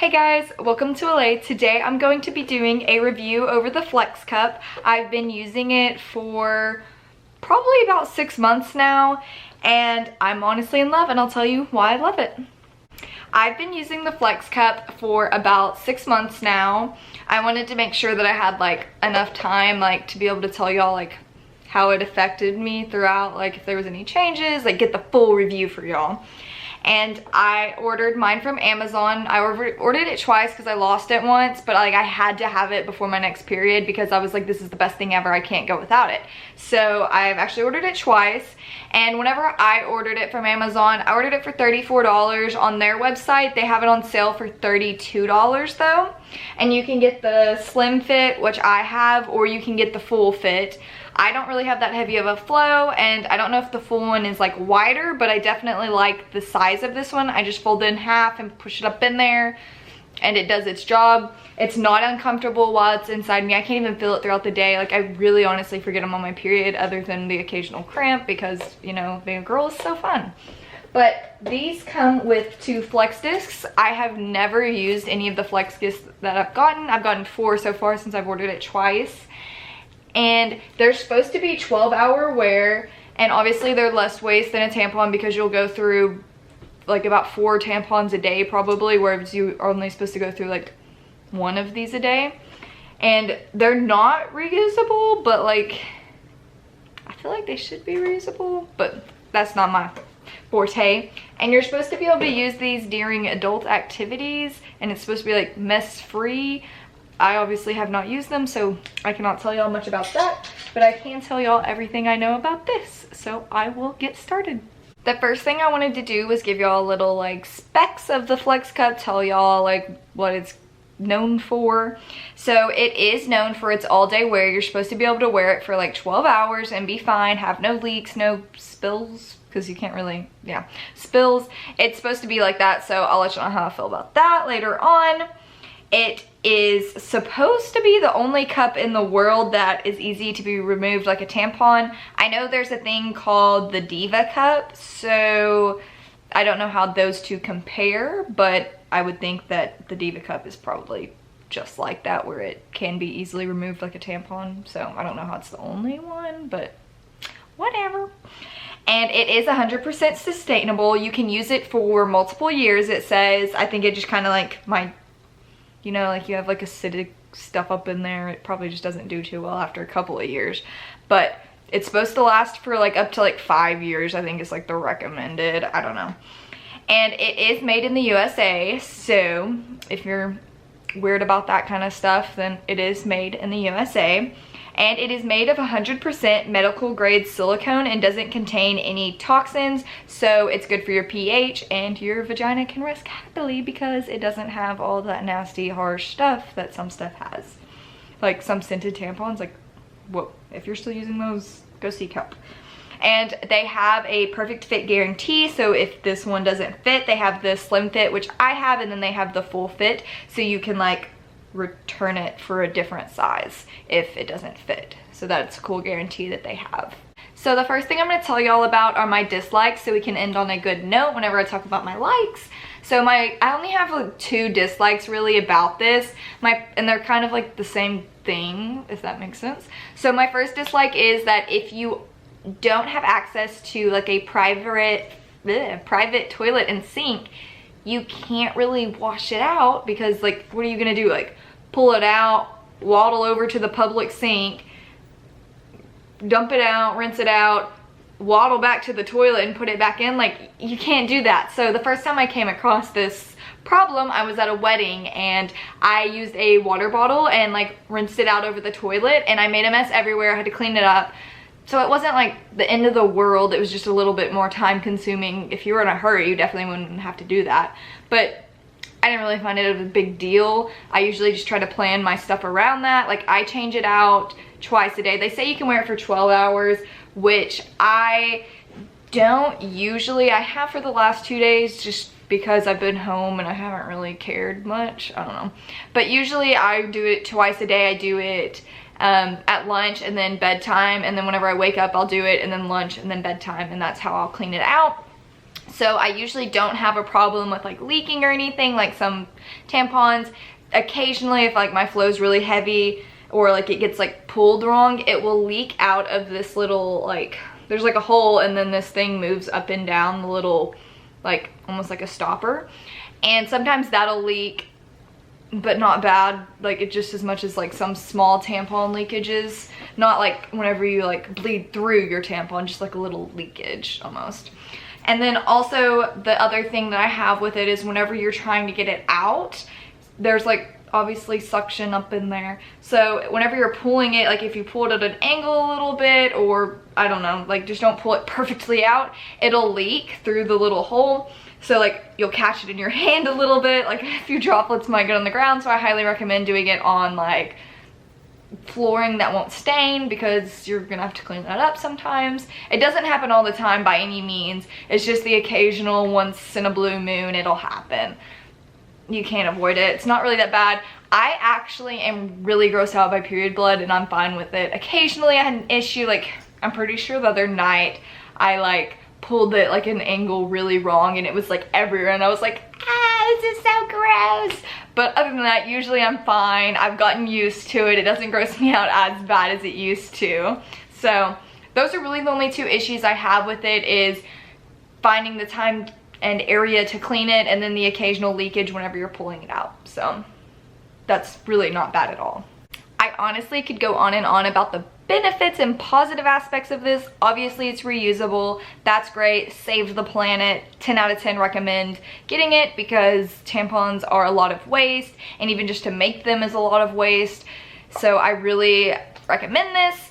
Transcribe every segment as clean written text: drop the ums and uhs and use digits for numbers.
Hey guys, welcome to LA. Today I'm going to be doing a review over the Flex Cup. I've been using it for probably about 6 months now, and I'm honestly in love, and I'll tell you why I love it. I've been using the Flex Cup for about 6 months now. I wanted to make sure that I had like enough time to be able to tell y'all like how it affected me throughout, like if there was any changes, like get the full review for y'all. And I ordered mine from Amazon. I ordered it twice because I lost it once, but like I had to have it before my next period because I was like, this is the best thing ever, I can't go without it. So I've actually ordered it twice, and whenever I ordered it from Amazon, I ordered it for $34 on their website. They have it on sale for $32 though, and you can get the slim fit, which I have, or you can get the full fit. I don't really have that heavy of a flow, and I don't know if the full one is like wider, but I definitely like the size of this one. I just fold it in half and push it up in there, and it does its job. It's not uncomfortable while it's inside me. I can't even feel it throughout the day. Like I really honestly forget I'm on my period other than the occasional cramp because, you know, being a girl is so fun. But these come with 2 flex discs. I have never used any of the flex discs that I've gotten. I've gotten 4 so far since I've ordered it twice. And they're supposed to be 12-hour wear, and obviously they're less waste than a tampon because you'll go through like about 4 tampons a day probably, whereas you are only supposed to go through like 1 of these a day. And they're not reusable, but like I feel like they should be reusable, but that's not my forte. And you're supposed to be able to use these during adult activities, and it's supposed to be like mess free. I obviously have not used them, so I cannot tell y'all much about that, but I can tell y'all everything I know about this, so I will get started. The first thing I wanted to do was give y'all a little like specs of the Flex Cup, tell y'all like what it's known for. So it is known for its all-day wear. You're supposed to be able to wear it for like 12 hours and be fine, have no leaks, no spills, because you can't really, spills. It's supposed to be like that, so I'll let you know how I feel about that later on. It is supposed to be the only cup in the world that is easy to be removed like a tampon. I know there's a thing called the Diva Cup, so I don't know how those two compare, but I would think that the Diva Cup is probably just like that, where it can be easily removed like a tampon. So I don't know how it's the only one, but whatever. And it is 100% sustainable. You can use it for multiple years, it says. I think it just kind of like you know, like you have like acidic stuff up in there, it probably just doesn't do too well after a couple of years. But it's supposed to last for like up to like 5 years, I think is like the recommended, I don't know. And it is made in the USA, so if you're weird about that kind of stuff, then it is made in the USA. And it is made of 100% medical grade silicone and doesn't contain any toxins, so it's good for your pH, and your vagina can rest happily because it doesn't have all that nasty harsh stuff that some stuff has. Like some scented tampons, like whoa, if you're still using those, go seek help. And they have a perfect fit guarantee, so if this one doesn't fit, they have the slim fit, which I have, and then they have the full fit, so you can like return it for a different size if it doesn't fit. So that's a cool guarantee that they have. So the first thing I'm going to tell y'all about are my dislikes, so we can end on a good note whenever I talk about my likes. So I only have like 2 dislikes really about this, and they're kind of like the same thing, if that makes sense. So my first dislike is that if you don't have access to like a private toilet and sink, you can't really wash it out, because like what are you gonna do, like pull it out, waddle over to the public sink, dump it out, rinse it out, waddle back to the toilet and put it back in? Like, you can't do that. So the first time I came across this problem, I was at a wedding, and I used a water bottle and like rinsed it out over the toilet, and I made a mess everywhere. I had to clean it up. So it wasn't like the end of the world, it was just a little bit more time consuming. If you were in a hurry, you definitely wouldn't have to do that. But I didn't really find it a big deal. I usually just try to plan my stuff around that. Like I change it out twice a day. They say you can wear it for 12 hours, which I don't usually. I have for the last 2 days just because I've been home and I haven't really cared much. I don't know. But usually I do it twice a day. I do it at lunch and then bedtime, and then whenever I wake up I'll do it, and then lunch and then bedtime, and that's how I'll clean it out. So I usually don't have a problem with like leaking or anything like some tampons. Occasionally, if like my flow is really heavy or like it gets like pulled wrong, it will leak out of this little, like, there's like a hole and then this thing moves up and down the little, like almost like a stopper. And sometimes that'll leak, but not bad, like it just as much as like some small tampon leakages, not like whenever you like bleed through your tampon, just like a little leakage almost. And then also the other thing that I have with it is whenever you're trying to get it out, there's like obviously suction up in there. So whenever you're pulling it, like if you pull it at an angle a little bit, or I don't know, like just don't pull it perfectly out, it'll leak through the little hole. So like you'll catch it in your hand a little bit, like a few droplets might get on the ground. So I highly recommend doing it on like flooring that won't stain, because you're gonna have to clean that up sometimes. It doesn't happen all the time by any means. It's just the occasional once in a blue moon it'll happen. You can't avoid it. It's not really that bad. I actually am really grossed out by period blood and I'm fine with it. Occasionally I had an issue, like I'm pretty sure the other night I like pulled it like an angle really wrong and it was like everywhere and I was like, ah, this is so gross. But other than that, usually I'm fine. I've gotten used to it. It doesn't gross me out as bad as it used to. So those are really the only two issues I have with it, is finding the time and area to clean it, and then the occasional leakage whenever you're pulling it out. So that's really not bad at all. I honestly could go on and on about the benefits and positive aspects of this. Obviously it's reusable, that's great, saves the planet, 10 out of 10 recommend getting it, because tampons are a lot of waste, and even just to make them is a lot of waste. So I really recommend this.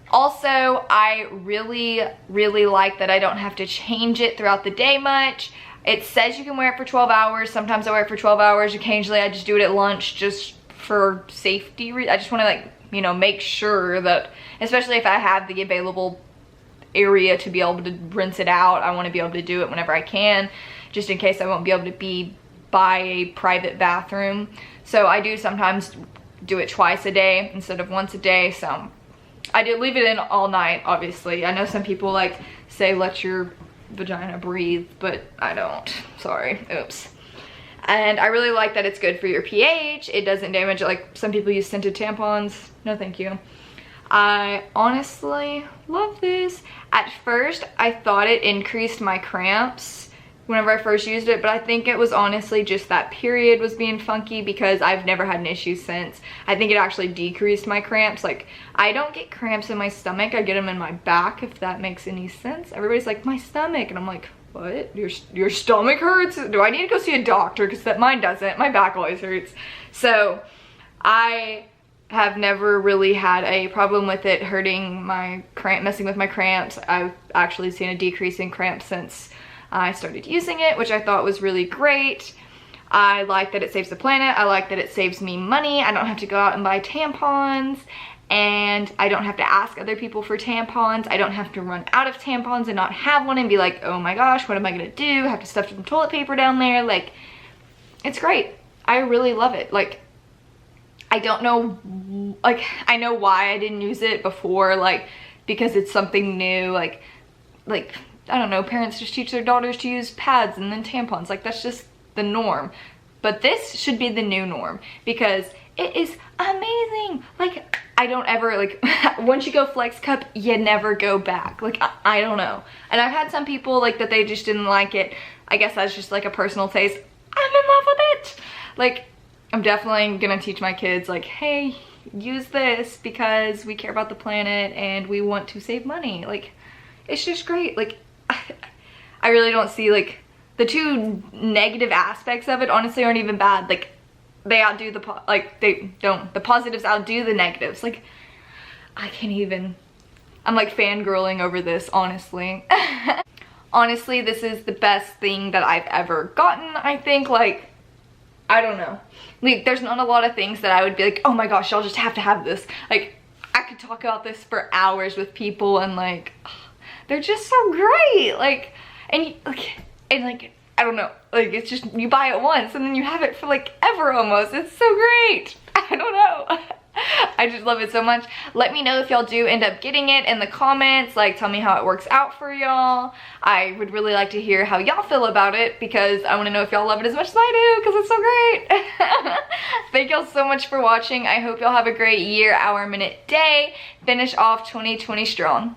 Also, I really like that I don't have to change it throughout the day much. It says you can wear it for 12 hours. Sometimes I wear it for 12 hours. Occasionally I just do it at lunch just for safety reasons. I just want to, like, you know, make sure that, especially if I have the available area to be able to rinse it out, I want to be able to do it whenever I can, just in case I won't be able to be by a private bathroom. So I do sometimes do it twice a day instead of once a day. So I did leave it in all night, obviously. I know some people like say let your vagina breathe, but I don't. Sorry, oops. And I really like that it's good for your pH. It doesn't damage it like some people use scented tampons. No thank you. I honestly love this. At first, I thought it increased my cramps whenever I first used it, but I think it was honestly just that period was being funky, because I've never had an issue since. I think it actually decreased my cramps. Like, I don't get cramps in my stomach, I get them in my back, if that makes any sense. Everybody's like, my stomach, and I'm like, what? Your stomach hurts? Do I need to go see a doctor? Because that mine doesn't. My back always hurts. So I have never really had a problem with it hurting my cramp, messing with my cramps. I've actually seen a decrease in cramps since I started using it, which I thought was really great. I like that it saves the planet. I like that it saves me money. I don't have to go out and buy tampons, and I don't have to ask other people for tampons. I don't have to run out of tampons and not have one and be like, oh my gosh, what am I gonna do? I have to stuff some toilet paper down there. Like, it's great. I really love it. Like, I don't know, like, I know why I didn't use it before, like, because it's something new, like, I don't know, parents just teach their daughters to use pads and then tampons. Like, that's just the norm. But this should be the new norm, because it is amazing. Like, I don't ever, like, once you go Flex Cup, you never go back. Like, I don't know. And I've had some people, like, that they just didn't like it. I guess that's just, like, a personal taste. I'm in love with it. Like, I'm definitely gonna teach my kids, like, hey, use this because we care about the planet and we want to save money. Like, it's just great. Like, I really don't see, like, the two negative aspects of it honestly aren't even bad. Like, they outdo the the positives outdo the negatives. Like, I can't even, I'm like fangirling over this, honestly. Honestly, this is the best thing that I've ever gotten, I think. Like, I don't know. Like, there's not a lot of things that I would be like, oh my gosh, y'all just have to have this. Like, I could talk about this for hours with people, and like, they're just so great. Like, and like, I don't know, like, it's just, you buy it once and then you have it for like ever almost. It's so great. I don't know. I just love it so much. Let me know if y'all do end up getting it in the comments. Like, tell me how it works out for y'all. I would really like to hear how y'all feel about it, because I want to know if y'all love it as much as I do, because it's so great. Thank y'all so much for watching. I hope y'all have a great year, hour, minute, day. Finish off 2020 strong.